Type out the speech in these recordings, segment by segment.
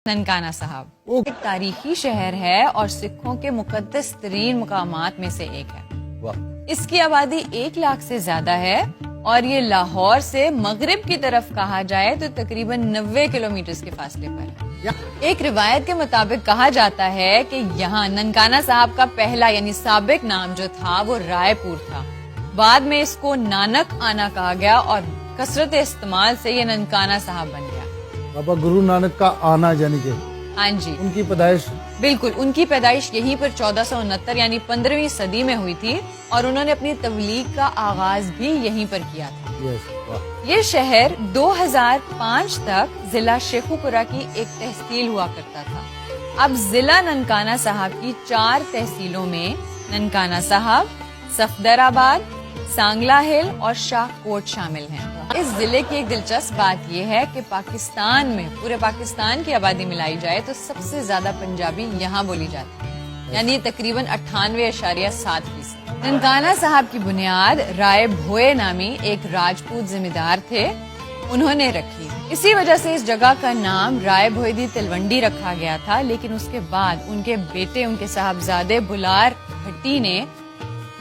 ननकाना साहब एक तारीखी शहर है और सिखों के मुकद्दस तरीन मुकामात में से एक है। इसकी आबादी 1 लाख से ज्यादा है और ये लाहौर से मगरिब की तरफ कहा जाए तो तकरीबन 90 किलोमीटर के फासले पर है। एक रिवायत के मुताबिक कहा जाता है कि यहाँ ननकाना साहब का पहला यानी साबिक नाम जो था वो रायपुर था। बाद में इसको नानक आना कहा गया और कसरत इस्तेमाल से ये ननकाना साहब बन गया। बाबा गुरु नानक का आना यानी कि हाँ जी, उनकी पैदाइश बिल्कुल उनकी पैदाइश यहीं पर 1469 यानी 15वीं सदी में हुई थी और उन्होंने अपनी तबलीग का आगाज भी यहीं पर किया था। ये शहर 2005 तक जिला शेखुपुरा की एक तहसील हुआ करता था। अब जिला ननकाना साहब की 4 तहसीलों में ननकाना साहब, सफदराबाद, सांगला हिल और शाहकोट शामिल हैं। इस जिले की एक दिलचस्प बात यह है कि पाकिस्तान में पूरे पाकिस्तान की आबादी मिलाई जाए तो सबसे ज्यादा पंजाबी यहाँ बोली जाती है, यानी तकरीबन 98.7%। ननकाना साहब की बुनियाद राय भोए नामी एक राजपूत जिम्मेदार थे, उन्होंने रखी। इसी वजह से इस जगह का नाम राय भोए दी तलवंडी रखा गया था, लेकिन उसके बाद उनके बेटे उनके साहबजादे बुलार भट्टी ने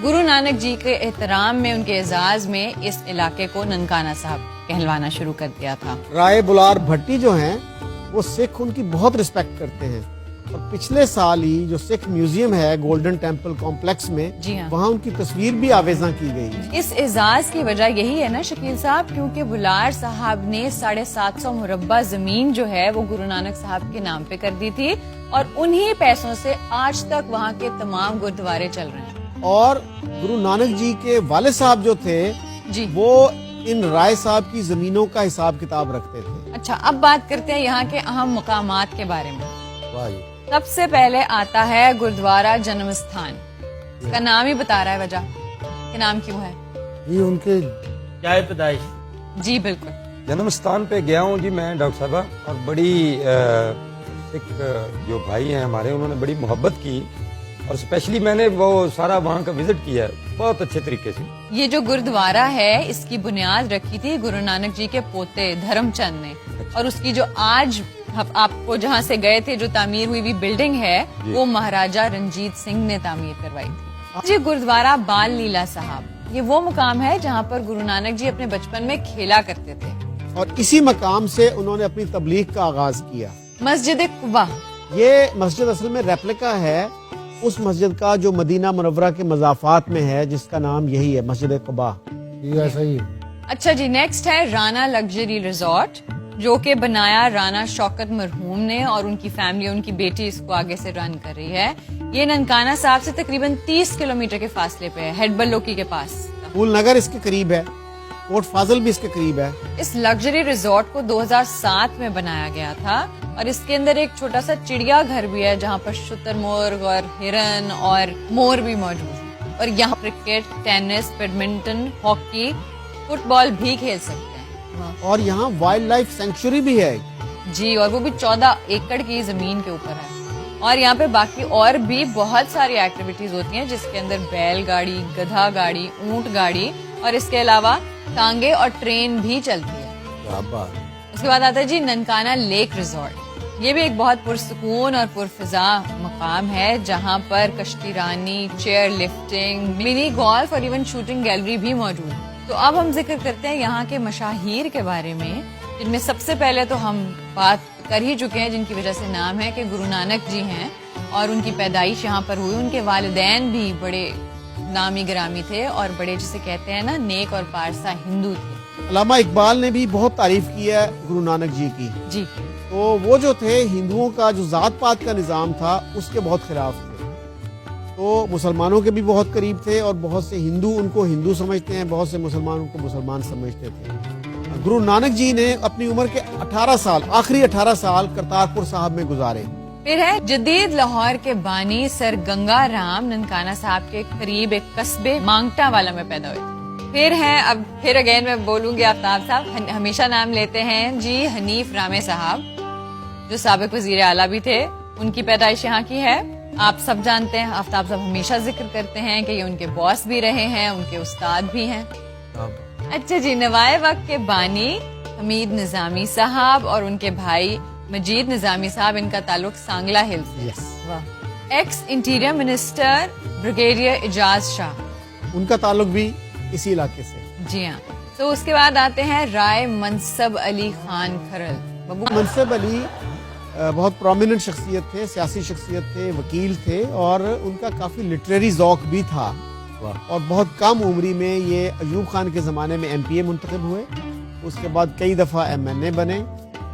गुरु नानक जी के एहतराम में उनके एजाज में इस इलाके को ननकाना साहब कहलवाना शुरू कर दिया था। राय बुलार भट्टी जो हैं वो सिख उनकी बहुत रिस्पेक्ट करते हैं और पिछले साल ही जो सिख म्यूजियम है गोल्डन टेम्पल कॉम्प्लेक्स में, जी हाँ, वहाँ उनकी तस्वीर भी आवेजा की गई। इस एजाज की वजह यही है ना शकील साहब, क्योंकि बुलार साहब ने 750 मुरब्बा जमीन जो है वो गुरु नानक साहब के नाम पे कर दी थी और उन्हीं पैसों से आज तक वहाँ के तमाम गुरुद्वारे चल रहे हैं। और गुरु नानक जी के वाले साहब जो थे जी, वो इन राय साहब की जमीनों का हिसाब किताब रखते थे। अच्छा, अब बात करते हैं यहाँ के अहम मुकामात के बारे में। सबसे पहले आता है गुरुद्वारा जन्म स्थान। इसका नाम ही बता रहा है वजह कि नाम क्यों है। ये उनके क्या है पैदाइश? जी बिल्कुल, जन्म स्थान पे गया हूँ जी मैं डॉक्टर साहबा, और बड़ी सिख जो भाई हैं हमारे, उन्होंने बड़ी मोहब्बत की और स्पेशली मैंने वो सारा वहाँ का विजिट किया है बहुत अच्छे तरीके से। ये जो गुरुद्वारा है इसकी बुनियाद रखी थी गुरु नानक जी के पोते धर्मचंद ने, और उसकी जो आज आपको जहाँ से गए थे जो तामीर हुई भी बिल्डिंग है वो महाराजा रंजीत सिंह ने तामीर करवाई थी। जी, गुरुद्वारा बाल लीला साहब, ये वो मुकाम है जहाँ पर गुरु नानक जी अपने बचपन में खेला करते थे और इसी मकाम से उन्होंने अपनी तबलीग का आगाज किया। मस्जिद कुबा, ये मस्जिद असल में रेप्लिका है उस मस्जिद का जो मदीना मुनव्वरा के मज़ाफात में है, जिसका नाम यही है मस्जिद कुबा। ये ऐसा ही। अच्छा जी, नेक्स्ट है राना लग्जरी रिजॉर्ट, जो कि बनाया राना शौकत मरहूम ने और उनकी फैमिली, उनकी बेटी इसको आगे से रन कर रही है। ये ननकाना साहब से तकरीबन 30 किलोमीटर के फासले पे है, हेडबलोकी के पास। फूल नगर इसके करीब है, पोर्ट फाजल भी इसके करीब है। इस लग्जरी रिजॉर्ट को 2007 में बनाया गया था और इसके अंदर एक छोटा सा चिड़िया घर भी है जहाँ पर शुतुरमुर्ग और हिरन और मोर भी मौजूद है, और यहाँ cricket, tennis, badminton, hockey, football भी खेल सकते हैं। और यहाँ वाइल्ड लाइफ सेंचुरी भी है जी, और वो भी 14 एकड़ की जमीन के ऊपर है। और यहाँ पे बाकी और भी बहुत सारी एक्टिविटीज होती हैं जिसके अंदर बैलगाड़ी, गधा गाड़ी, ऊंट गाड़ी और इसके अलावा टांगे और ट्रेन भी चलती है। उसके बाद आता है जी ननकाना लेक रिजॉर्ट। ये भी एक बहुत पुरसुकून और पुरफिजा मकाम है जहाँ पर कश्तीरानी, चेयर लिफ्टिंग, मिनी गोल्फ और इवन शूटिंग गैलरी भी मौजूद है। तो अब हम जिक्र करते हैं यहाँ के मशाहीर के बारे में, जिनमें सबसे पहले तो हम बात कर ही चुके हैं जिनकी वजह से नाम है कि गुरु नानक जी हैं और उनकी पैदाइश यहाँ पर हुई। उनके वालिदैन भी बड़े नामी गिरामी थे और बड़े जिसे कहते हैं ना नेक और पारसा हिंदू थे। अल्लामा इकबाल ने भी बहुत तारीफ की है गुरु नानक जी की। जी, तो वो जो थे हिंदुओं का जो जात पात का निजाम था उसके बहुत खिलाफ थे, तो मुसलमानों के भी बहुत करीब थे और बहुत से हिंदू उनको हिंदू समझते हैं, बहुत से मुसलमान उनको मुसलमान समझते थे। गुरु नानक जी ने अपनी उम्र के 18 साल, आखिरी 18 साल करतारपुर साहब में गुजारे। फिर है जदीद लाहौर के बानी सर गंगा राम ननकाना साहब के करीब एक कस्बे मांगटा वाला में पैदा हुए। फिर है, अब फिर अगेन मैं बोलूंगी, आफ्ताब साहब हमेशा नाम लेते हैं जी, हनीफ रामे साहब जो साबिक वजीर आला भी थे, उनकी पैदाइश यहाँ की है। आप सब जानते हैं, आफ्ताब साहब हमेशा जिक्र करते हैं कि ये उनके बॉस भी रहे हैं, उनके उस्ताद भी हैं। अच्छा जी, नवाए वक्त के बानी हमीद निजामी साहब और उनके भाई मजीद निजामी साहब, इनका ताल्लुक सांगला हिल्स से। Yes, ex interior minister brigadier Ijaz Shah, उनका ताल्लुक भी इसी इलाके से। जी हाँ। तो उसके बाद आते हैं राय मनसब अली खान खरल। बब्बू, मनसब अली बहुत प्रोमिनेंट शख्सियत थे, सियासी शख्सियत थे, वकील थे, और उनका काफ़ी लिटरेरी ज़ौक भी था। और बहुत कम उम्री में ये अयूब खान के ज़माने में MPA मुंतखब हुए। उसके बाद कई दफ़ा MNA बने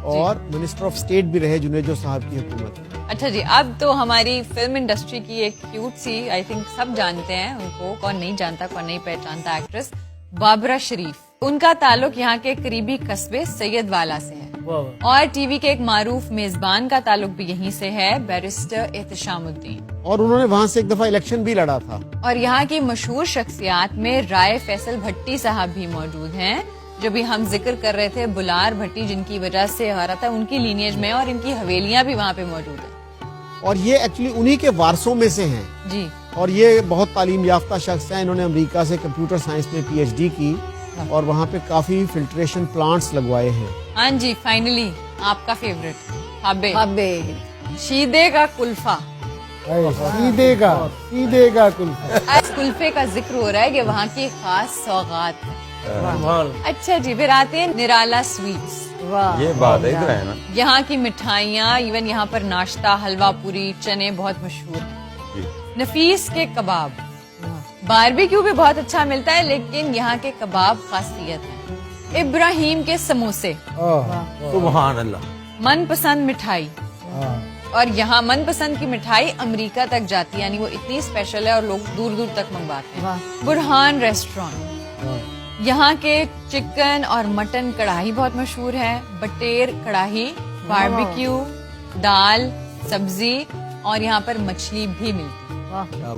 और मिनिस्टर ऑफ स्टेट भी रहे जुनेजो साहब की हुकूमत में। अच्छा जी, अब तो हमारी फिल्म इंडस्ट्री की एक क्यूट सी, आई थिंक सब जानते हैं उनको, कौन नहीं जानता, कौन नहीं पहचानता, एक्ट्रेस बाबरा शरीफ। उनका ताल्लुक यहाँ के करीबी कस्बे सैयदवाला से है। और टीवी के एक मारूफ मेजबान का ताल्लुक भी यहीं से है, बैरिस्टर एहतशामुद्दीन। और उन्होंने वहाँ से एक दफ़ा इलेक्शन भी लड़ा था। और यहाँ की मशहूर शख्सियात में राय फैसल भट्टी साहब भी मौजूद हैं, जो भी हम जिक्र कर रहे थे, बुलार भट्टी, जिनकी वजह से हमारा था उनकी लीनियज में, और इनकी हवेलियां भी वहाँ पे मौजूद हैं। और ये एक्चुअली उन्हीं के वारसों में से हैं। जी। और ये बहुत तालीम याफ्ता शख्स हैं। इन्होंने अमेरिका से कंप्यूटर साइंस में PhD की और वहाँ पे काफी फिल्ट्रेशन प्लांट्स लगवाए हैं। हाँ जी, फाइनली आपका फेवरेट हबे शीदे का कुल्फा। सीधे का कुल्फा। आज कुल्फे का जिक्र हो रहा है कि वहाँ की खास सौगात है। अच्छा जी, फिर आते हैं निराला स्वीट्स। ये बात है, इधर है ना। यहाँ की मिठाइयाँ, इवन यहाँ पर नाश्ता, हलवा पूरी, चने बहुत मशहूर हैं। नफीस के कबाब, बारबेक्यू भी बहुत अच्छा मिलता है, लेकिन यहाँ के कबाब खासियत है। इब्राहिम के समोसे, सुभान अल्लाह। मनपसंद मिठाई, और यहाँ मनपसंद की मिठाई अमेरिका तक जाती है, यानी वो इतनी स्पेशल है और लोग दूर दूर तक मंगवाते हैं। बुरहान रेस्टोरेंट, यहाँ के चिकन और मटन कढ़ाई बहुत मशहूर है। बटेर कढ़ाई, बारबेक्यू, दाल, सब्जी, और यहाँ पर मछली भी मिलती है।